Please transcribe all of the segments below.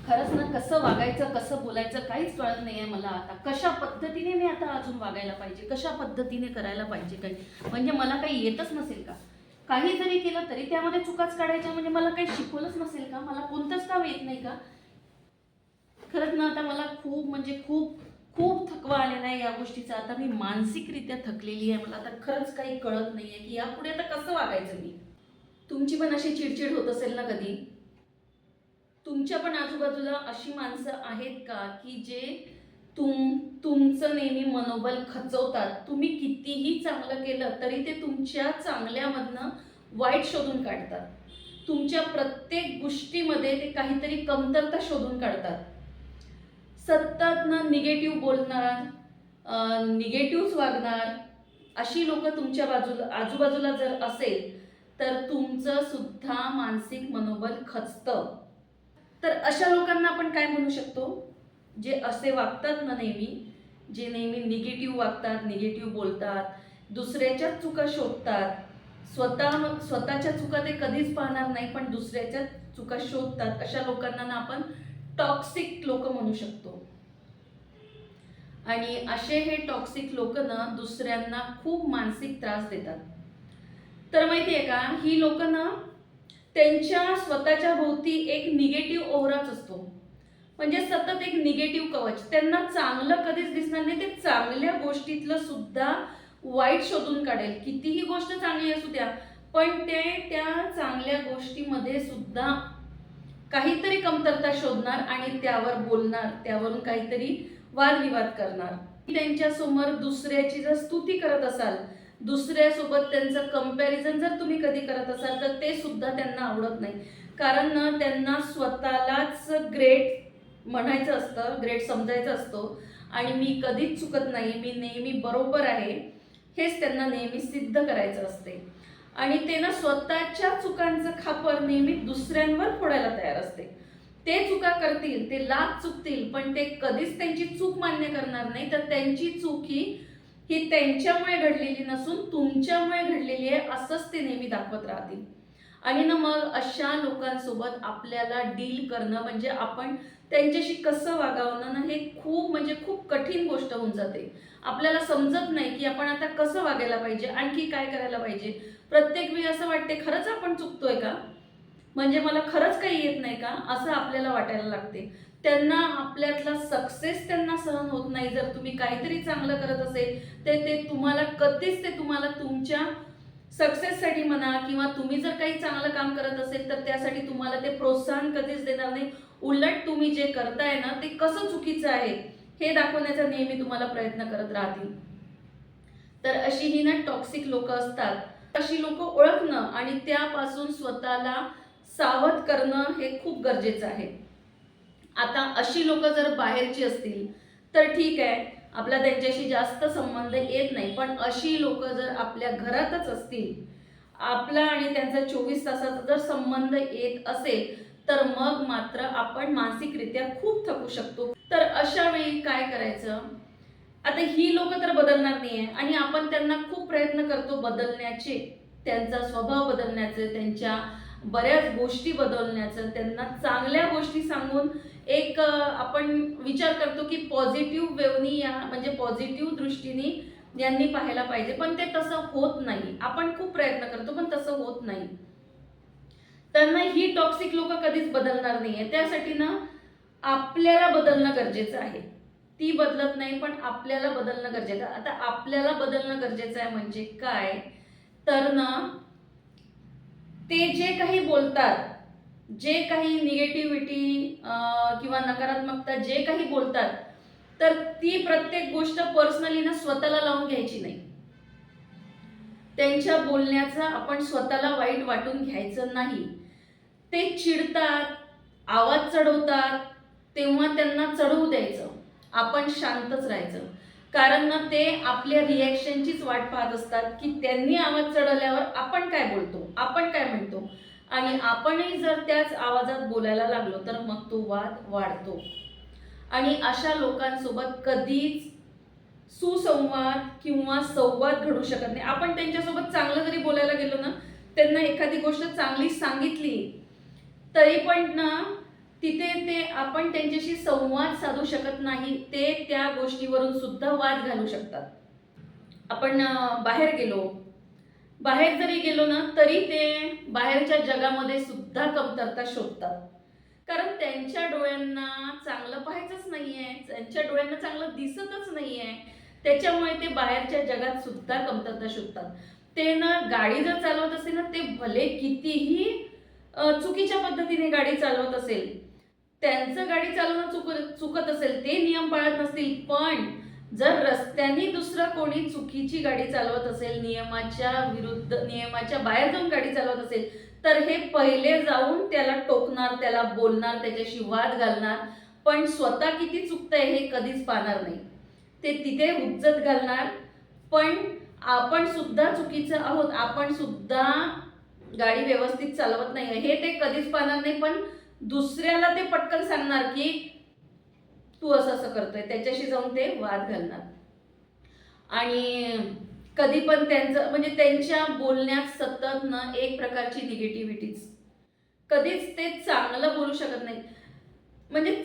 खरंच ना, कसं वागायचं कसं बोलायचं काहीच कळत नाही आहे मला आता. कशा पद्धतीने मी आता अजून वागायला पाहिजे, कशा पद्धतीने करायला पाहिजे काही, म्हणजे मला काही येतच नसेल का? काही जरी केलं तरी त्यामध्ये चुकाच काढायच्या, म्हणजे मला काही शिकवलंच नसेल का? मला कोणतंच काम येत नाही का? खरंच ना, आता मला खूप म्हणजे खूप खूप थकवा आलेला आहे या गोष्टीचा. आता मी मानसिकरित्या थकलेली आहे. मला आता खरंच काही कळत नाही आहे की यापुढे आता कसं वागायचं मी. तुमची पण अशी चिडचिड होत असेल ना कधी? तुमच्या पण आजूबाजूला अशी माणसं आहेत का की जे तुमचं नेहमी मनोबल खचवतात? तुम्ही कितीही चांगलं केलं तरी ते तुमच्या चांगल्यामधनं वाईट शोधून काढतात. तुमच्या प्रत्येक गोष्टीमध्ये ते काहीतरी कमतरता शोधून काढतात. सतत ना निगेटिव्ह बोलणार, निगेटिव्ह वागणार, अशी लोक तुमच्या आजूबाजूला जर असेल तर तुमचं सुद्धा मानसिक मनोबल खचतं. तर अशा लोकांना आपण काय म्हणू शकतो? जे असे वागतात ना नेहमी, जे नेहमी निगेटिव्ह वागतात, निगेटिव्ह बोलतात, दुसऱ्याच्या चुका शोधतात, स्वतःच्या चुका ते कधीच पाहणार नाही पण दुसऱ्याच्या चुका शोधतात, अशा लोकांना ना आपण टॉक्सिक लोक म्हणू शकतो. आणि असे हे टॉक्सिक लोक ना दुसऱ्यांना खूप मानसिक त्रास देतात. तर माहिती आहे का, ही लोक ना त्यांच्या स्वतःच्या भोवती एक निगेटिव्ह ओहराच असतो, म्हणजे सतत एक निगेटिव्ह कवच. त्यांना चांगलं कधीच दिसणार नाही. ते चांगल्या गोष्टीतलं सुद्धा वाईट शोधून काढेल. कितीही गोष्ट चांगली असू द्या पण ते त्या चांगल्या गोष्टीमध्ये सुद्धा काहीतरी कमतरता शोधणार आणि त्यावर बोलणार, त्यावरून काहीतरी वादविवाद करणार. त्यांच्या समोर दुसऱ्याची जर स्तुती करत असाल, दुसऱ्यासोबत त्यांचं कंपॅरिझन जर तुम्ही कधी करत असाल तर ते सुद्धा त्यांना आवडत नाही. कारण ना त्यांना स्वतःलाच ग्रेट म्हणायचं असतं, ग्रेट समजायचं असतो आणि मी कधीच चुकत नाही, मी नेहमी बरोबर आहे, हेच त्यांना नेहमी सिद्ध करायचं असते. आणि ते ना स्वतःच्या चुकांचं खापर नेहमी दुसऱ्यांवर फोडायला तयार असते. ते चुका करतील, ते लाख चुकतील पण ते कधीच त्यांची चूक मान्य करणार नाही. तर त्यांची चूक ही त्यांच्यामुळे घडलेली नसून तुमच्यामुळे घडलेली आहे असंच ते नेहमी दाखवत राहतील. आणि ना मग अशा लोकांसोबत आपल्याला डील करणं, म्हणजे आपण त्यांच्याशी कसं वागावं ना, हे खूप म्हणजे खूप कठीण गोष्ट होऊन जाते. आपल्याला समजत नाही की आपण आता कसं वागायला पाहिजे, आणखी काय करायला पाहिजे. प्रत्येक वेळी असं वाटते खरंच आपण चुकतोय का, म्हणजे मला खरंच काही येत नाही का, असं आपल्याला वाटायला लागते. त्यांना आपल्यातला सक्सेस त्यांना सहन होत नाही. जर तुम्ही काहीतरी चांगलं करत असेल ते तुम्हाला कधीच, ते तुम्हाला तुमच्या सक्सेससाठी म्हणा किंवा तुम्ही जर काही चांगलं काम करत असेल तर त्यासाठी तुम्हाला ते प्रोत्साहन कधीच देणार नाही. उलट तुम्ही जे करताय ना ते कसं चुकीचं आहे हे दाखवण्याचा नेहमी तुम्हाला प्रयत्न करत राहतील. तर अशी ही ना टॉक्सिक लोक असतात. अशी लोक ओळखणं आणि त्यापासून स्वतःला सावध करणं हे खूप गरजेचं आहे. आता अशी लोक जर बाहेरची असतील तर ठीक आहे, आपला त्यांच्याशी जास्त संबंध येत नाही. पण अशी लोक जर आपल्या घरातच असतील, आपला आणि त्यांचा 24 तासाचा जर संबंध येत असेल तर मग मात्र आपण मानसिकरित्या खूप थकू शकतो. तर अशा वेळी काय करायचं? आता ही लोक तर बदलणार नाहीये आणि आपण त्यांना खूप प्रयत्न करतो बदलण्याचे, त्यांचा स्वभाव बदलण्याचे, त्यांच्या बऱ्याच गोष्टी बदलण्याचं, त्यांना चांगल्या गोष्टी सांगून एक आपण विचार करतो की पॉझिटिव्ह वेवनी, या म्हणजे पॉझिटिव्ह दृष्टीने यांनी पाहायला पाहिजे. पण ते तसं होत नाही. आपण खूप प्रयत्न करतो पण तसं होत नाही. तर ना ही टॉक्सिक लोक कधीच बदलणार नाहीये. त्यासाठी ना आपल्याला बदलणं गरजेचं आहे. ती बदलत नाही पण आपल्याला बदलणं गरजेचं. आता आपल्याला बदलणं गरजेचं आहे म्हणजे काय? तर ना ते जे काही बोलतात, जे काही निगेटिव्हिटी किंवा नकारात्मकता जे काही बोलतात, तर ती प्रत्येक गोष्ट पर्सनली ना स्वतःला लावून घ्यायची नाही. त्यांच्या बोलण्याचा आपण स्वतःला वाईट वाटून घ्यायचं नाही. ते चिडतात, आवाज चढवतात, तेव्हा त्यांना चढवू द्यायचं. आपण शांतच राहायचं. कारण ना ते आपल्या रिॲक्शनचीच वाट पाहत असतात की त्यांनी आवाज चढवल्यावर आपण काय बोलतो, आपण काय म्हणतो, आणि आपणही जर त्याच आवाजात बोलायला लागलो तर मग तो वाद वाढतो. आणि अशा लोकांसोबत कधीच सुसंवाद किंवा संवाद घडू शकत नाही. आपण त्यांच्यासोबत चांगलं जरी बोलायला गेलो ना, त्यांना एखादी गोष्ट चांगली सांगितली तरी पण ना तिथे ते आपण त्यांच्याशी संवाद साधू शकत नाही, ते त्या गोष्टीवरून सुद्धा वाद घालू शकतात. आपण बाहेर जरी गेलो ना तरी ते बाहेरच्या जगामध्ये सुद्धा कमतरता शोधतात. कारण त्यांच्या डोळ्यांना चांगलं पाहायचंच नाहीये, त्यांच्या डोळ्यांना चांगलं दिसतच नाहीये, त्याच्यामुळे ते बाहेरच्या जगात सुद्धा कमतरता शोधतात. ते ना गाडी जर चालवत असेल ना, ते भले कितीही चुकीच्या पद्धतीने गाडी चालवत असेल, त्यांचं गाडी चालवणं चुकत असेल, ते नियम पाळत नसतील, पण जर रस्त्याने दुसरा कोणी चुकीची गाडी चालवत असेल, नियमाच्या बाहेर जाऊन गाडी चालवत असेल, तर हे पहिले जाऊन त्याला टोकणार, त्याला बोलणार, त्याच्याशी वाद घालणार, पण स्वतः किती चुकतंय हे कधीच पाहणार नाही. ते तिथे हुज्जत घालणार, पण आपण सुद्धा चुकीचं आहोत, आपण सुद्धा गाडी व्यवस्थित चालवत नाही हे ते कधीच पाहणार नाही, पण दुसऱ्याला ते पटकन सांगणार की तू असं असं करतोय, त्याच्याशी जाऊन ते वाद घालणार. आणि कधी पण त्यांचं म्हणजे त्यांच्या बोलण्यात सतत ना एक प्रकारची निगेटिव्हिटीच, कधीच ते चांगलं बोलू शकत नाही. म्हणजे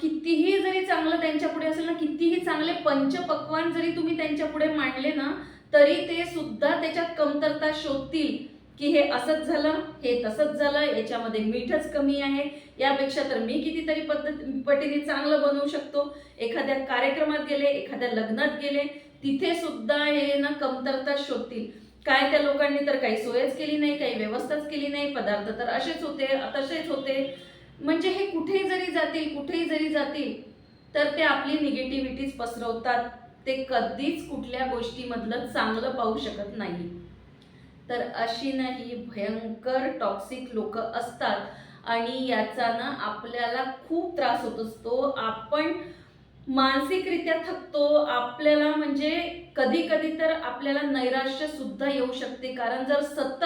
कितीही जरी चांगलं त्यांच्या पुढे असेल ना, कितीही चांगले पंचपक्वान जरी तुम्ही त्यांच्या पुढे मांडले ना, तरी ते सुद्धा त्याच्यात कमतरता शोधतील की हे असंच झालं, हे तसंच झालं, याच्यामध्ये मीठच कमी आहे, यापेक्षा तर मी कितीतरी पटीने चांगलं बनवू शकतो. एखाद्या कार्यक्रमात गेले, एखाद्या लग्नात गेले, तिथे सुद्धा हे ना कमतरता शोधतील. काय त्या लोकांनी तर काही सोयच केली नाही, काही व्यवस्थाच केली नाही, पदार्थ तर असेच होते, तसेच होते. म्हणजे हे कुठेही जरी जातील तर ते आपली निगेटिव्हिटीज पसरवतात. ते कधीच कुठल्या गोष्टीमधलं चांगलं पाहू शकत नाही. तर अशी नाही भयंकर टॉक्सिक लोक असतात आणि याचा ना आपल्याला खूप त्रास होत असतो. आपण मानसिकरित्या थकतो. आपल्याला म्हणजे कधी कधी तर आपल्याला नैराश्य सुद्धा येऊ शकते. कारण जर सतत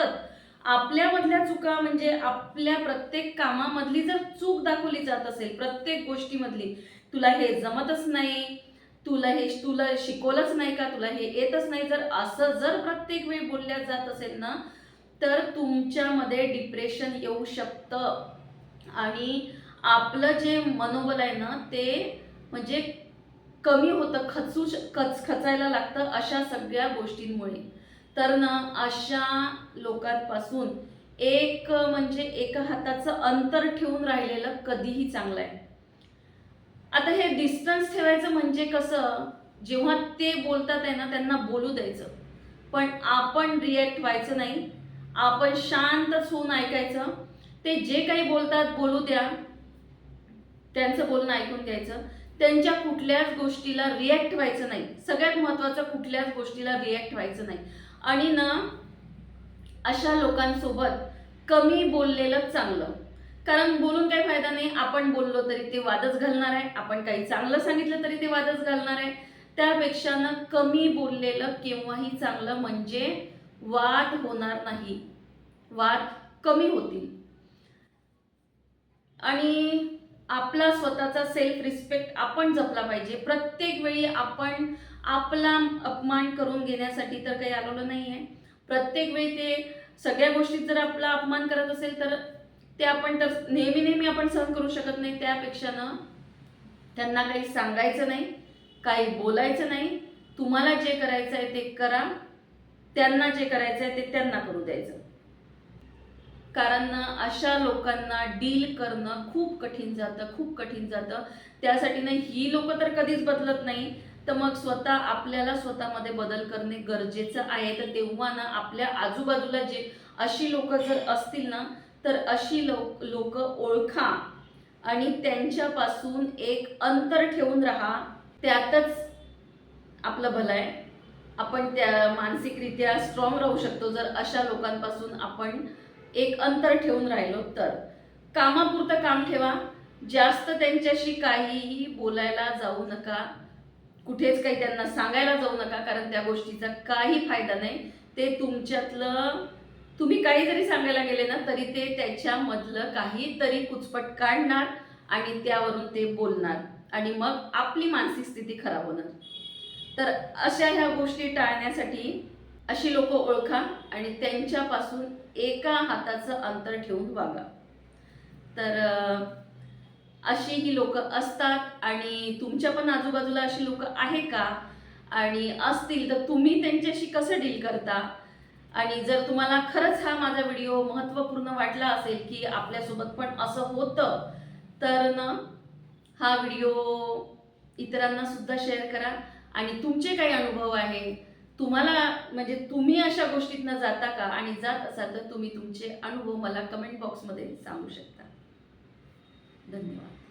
आपल्यामधल्या चुका म्हणजे आपल्या प्रत्येक कामामधली जर चूक दाखवली जात असेल, प्रत्येक गोष्टीमधली, तुला हे जमतच नाही, तुला शिकवलंच नाही का, तुला हे येतच नाही, जर असं जर प्रत्येक वेळी बोलल्या जात असेल ना, तर तुमच्यामध्ये डिप्रेशन येऊ शकतं आणि आपलं जे मनोबल आहे ना ते म्हणजे कमी होतं, खचायला लागतं अशा सगळ्या गोष्टींमुळे. तर ना अशा लोकांपासून म्हणजे एका हाताचं अंतर ठेवून राहिलेलं कधीही चांगलं आहे. आता हे डिस्टन्स ठेवायचं म्हणजे कसं, जेव्हा ते बोलतात आहे ना त्यांना बोलू द्यायचं, पण आपण रिॲक्ट व्हायचं नाही. आपण शांतच होऊन ऐकायचं. ते जे काही बोलतात बोलू द्या, त्यांचं बोलणं ऐकून घ्यायचं. त्यांच्या कुठल्याच गोष्टीला रिॲक्ट व्हायचं नाही. सगळ्यात महत्त्वाचं, कुठल्याच गोष्टीला रिॲक्ट व्हायचं नाही. आणि ना अशा लोकांसोबत कमी बोललेलं चांगलं. कारण बोलून काही फायदा नाही. आपण बोललो तरी ते वादच घालणार आहे, आपण काही चांगलं सांगितलं तरी ते वादच घालणार आहे. त्यापेक्षा ना कमी बोललेलं केव्हाही चांगलं, म्हणजे वाद होणार नाही, वाद कमी होतील. आणि आपला स्वतःचा सेल्फ रिस्पेक्ट आपण जपला पाहिजे. प्रत्येक वेळी आपण आपला अपमान करून घेण्यासाठी तर काही आलेलं नाही आहे. प्रत्येक वेळी ते सगळ्या गोष्टीत जर आपला अपमान करत असेल तर ते आपण तर नेहमी आपण सहन करू शकत नाही. त्यापेक्षा ना त्यांना काही सांगायचं नाही, काही बोलायचं नाही. तुम्हाला जे करायचं आहे ते करा, त्यांना जे करायचं आहे ते त्यांना करू द्यायचं. कारण ना अशा लोकांना डील करणं खूप कठीण जातं. त्यासाठी ना ही लोक तर कधीच बदलत नाही. तर मग आपल्याला स्वतःमध्ये बदल करणे गरजेचं आहे. तर तेव्हा ना आपल्या आजूबाजूला जे अशी लोक जर असतील ना, तर अशी लोक ओळखा आणि त्यांच्यापासून एक अंतर ठेवून राहा. त्यातच आपलं भलं आहे. आपण त्या मानसिकरित्या स्ट्रॉंग राहू शकतो जर अशा लोकांपासून आपण एक अंतर ठेवून राहिलो तर. कामापुरतं काम ठेवा, जास्त त्यांच्याशी काहीही बोलायला जाऊ नका, कुठेच काही त्यांना सांगायला जाऊ नका, कारण त्या गोष्टीचा काही फायदा नाही. ते तुमच्यातलं तुम्ही काही जरी सांगायला गेले ना तरी ते त्याच्यामधलं काहीतरी कुचपट काढणार आणि त्यावरून ते बोलणार आणि मग आपली मानसिक स्थिती खराब होणार. तर अशा ह्या गोष्टी टाळण्यासाठी अशी लोक ओळखा आणि त्यांच्यापासून एका हाताचं अंतर ठेवून वागा. तर अशी ही लोक असतात आणि तुमच्या पण आजूबाजूला अशी लोक आहे का, आणि असतील तर तुम्ही त्यांच्याशी कसं डील करता. आणि जर तुम्हाला खरंच हा माझा व्हिडिओ महत्त्वपूर्ण वाटला असेल की आपल्यासोबत पण असं होतं, तर ना हा व्हिडिओ इतरांना सुद्धा शेअर करा. आणि तुमचे काही अनुभव आहे, तुम्हाला म्हणजे तुम्ही अशा गोष्टीतनं जाता का, आणि जात असाल तर तुम्ही तुमचे अनुभव मला कमेंट बॉक्समध्ये सांगू शकता. धन्यवाद.